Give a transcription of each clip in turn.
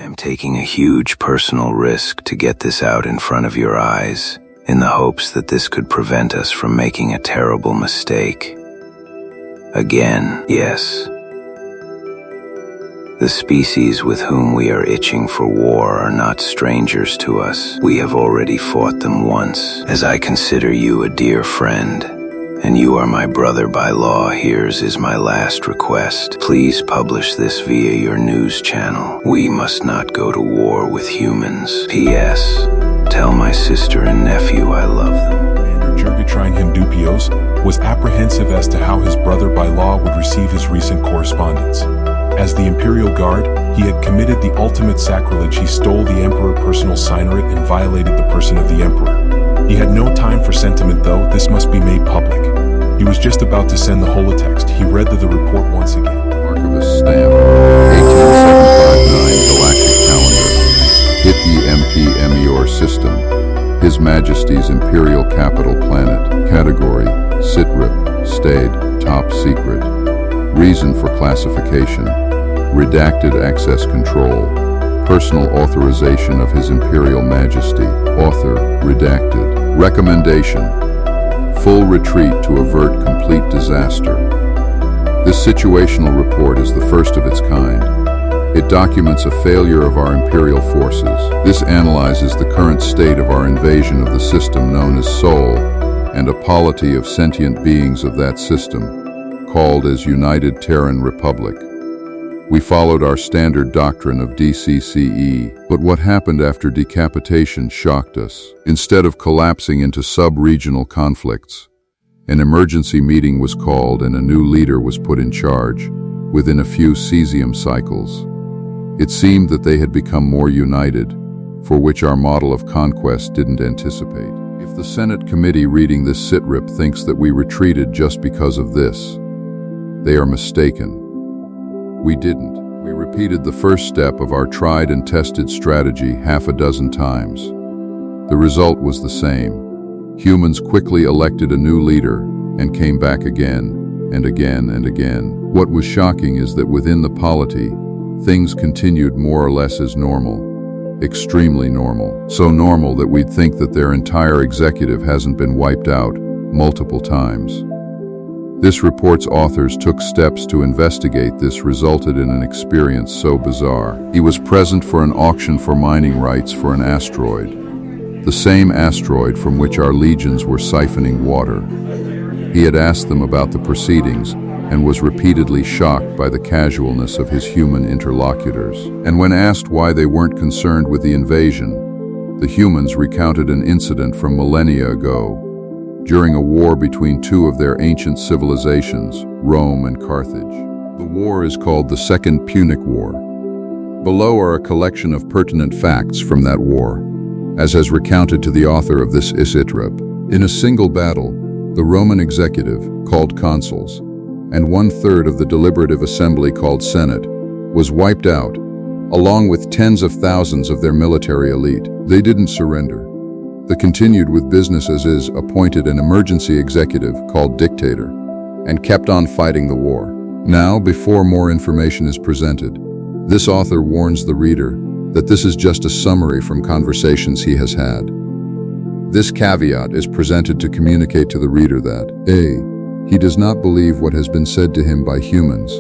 am taking a huge personal risk to get this out in front of your eyes, in the hopes that this could prevent us from making a terrible mistake. Again, yes. The species with whom we are itching for war are not strangers to us. We have already fought them once. As I consider you a dear friend, and you are my brother by law, here's is my last request. Please publish this via your news channel. We must not go to war with humans. P.S. Tell my sister and nephew I love them. Commander Jurgatrine Himdupios was apprehensive as to how his brother by law would receive his recent correspondence. As the Imperial Guard, he had committed the ultimate sacrilege. He stole the Emperor's personal signet and violated the person of the Emperor. He had no time for sentiment, though. This must be made public. He was just about to send the holotext. He read the report once again. Archivist stamp, 18759 Galactic Calendar. Hit EMP Meteor System. His Majesty's Imperial Capital Planet. Category, Sitrip, Stayed, Top Secret. Reason for classification, redacted access control, personal authorization of His Imperial Majesty, author, redacted. Recommendation, full retreat to avert complete disaster. This situational report is the first of its kind. It documents a failure of our Imperial forces. This analyzes the current state of our invasion of the system known as Sol, and a polity of sentient beings of that system, called as United Terran Republic. We followed our standard doctrine of DCCE, but what happened after decapitation shocked us. Instead of collapsing into sub-regional conflicts, an emergency meeting was called and a new leader was put in charge, within a few cesium cycles. It seemed that they had become more united, for which our model of conquest didn't anticipate. If the Senate committee reading this sitrip thinks that we retreated just because of this, they are mistaken. We didn't. We repeated the first step of our tried and tested strategy half a dozen times. The result was the same. Humans quickly elected a new leader and came back again and again and again. What was shocking is that within the polity, things continued more or less as normal, extremely normal. So normal that we'd think that their entire executive hasn't been wiped out multiple times. This report's authors took steps to investigate. This resulted in an experience so bizarre. He was present for an auction for mining rights for an asteroid, the same asteroid from which our legions were siphoning water. He had asked them about the proceedings and was repeatedly shocked by the casualness of his human interlocutors. And when asked why they weren't concerned with the invasion, the humans recounted an incident from millennia ago, during a war between two of their ancient civilizations, Rome and Carthage. The war is called the Second Punic War. Below are a collection of pertinent facts from that war, as has recounted to the author of this sitrip. In a single battle, the Roman executive, called consuls, and 1/3 of the deliberative assembly called Senate, was wiped out, along with tens of thousands of their military elite. They didn't surrender. They continued with business as is, appointed an emergency executive called dictator, and kept on fighting the war. Now, before more information is presented, this author warns the reader that this is just a summary from conversations he has had. This caveat is presented to communicate to the reader that A. He does not believe what has been said to him by humans,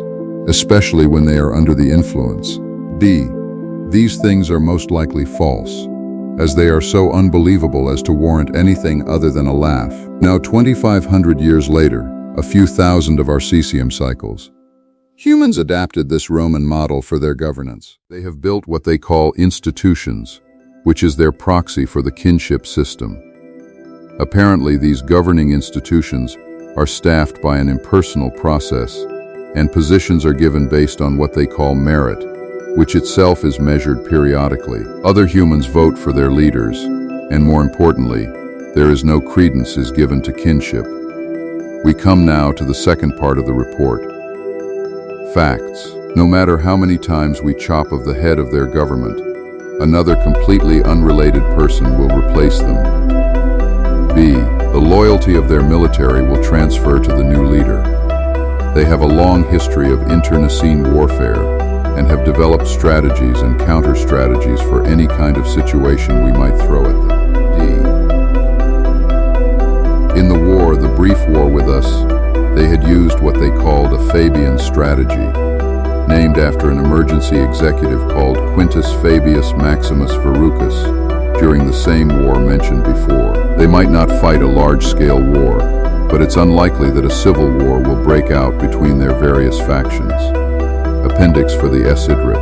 especially when they are under the influence. B. These things are most likely false, as they are so unbelievable as to warrant anything other than a laugh. Now 2,500 years later, a few thousand of our cesium cycles, humans adapted this Roman model for their governance. They have built what they call institutions, which is their proxy for the kinship system. Apparently, these governing institutions are staffed by an impersonal process, and positions are given based on what they call merit, which itself is measured periodically. Other humans vote for their leaders, and more importantly, there is no credence is given to kinship. We come now to the second part of the report. Facts. No matter how many times we chop off the head of their government, another completely unrelated person will replace them. B. The loyalty of their military will transfer to the new leader. They have a long history of internecine warfare, and have developed strategies and counter-strategies for any kind of situation we might throw at them. D. In the war, the brief war with us, they had used what they called a Fabian strategy, named after an emergency executive called Quintus Fabius Maximus Verrucus during the same war mentioned before. They might not fight a large-scale war, but it's unlikely that a civil war will break out between their various factions. Appendix for the Sidrip.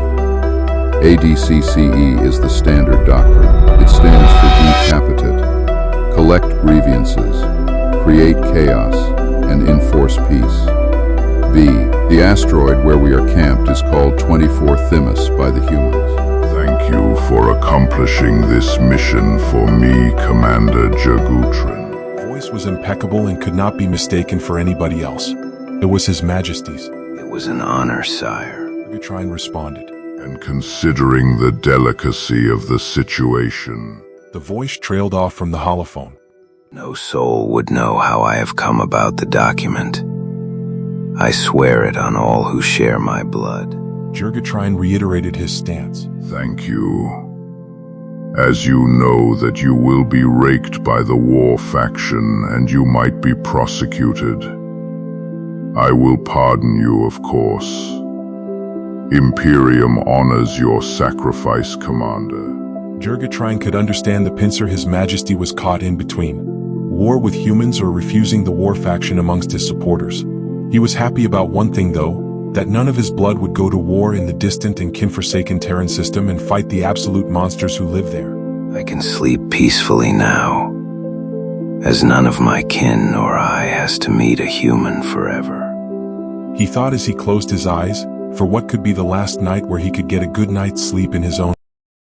ADCCE is the standard doctrine. It stands for decapitate, collect grievances, create chaos, and enforce peace. B. The asteroid where we are camped is called 24 Themis by the humans. Thank you for accomplishing this mission for me, Commander Jagutrin. Voice was impeccable and could not be mistaken for anybody else. It was His Majesty's. It was an honor, sire. Jurgatrine responded. And considering the delicacy of the situation, The voice trailed off from the holophone. No soul would know how I have come about the document. I swear it on all who share my blood. Jurgatrine reiterated his stance. thank you. As you know that you will be raked by the war faction and you might be prosecuted, I will pardon you, of course. Imperium honors your sacrifice, Commander. Jurgatrine could understand the pincer His Majesty was caught in between. War with humans or refusing the war faction amongst his supporters. He was happy about one thing though, that none of his blood would go to war in the distant and kin-forsaken Terran system and fight the absolute monsters who live there. I can sleep peacefully now, as none of my kin nor I has to meet a human forever. He thought as he closed his eyes, for what could be the last night where he could get a good night's sleep in his own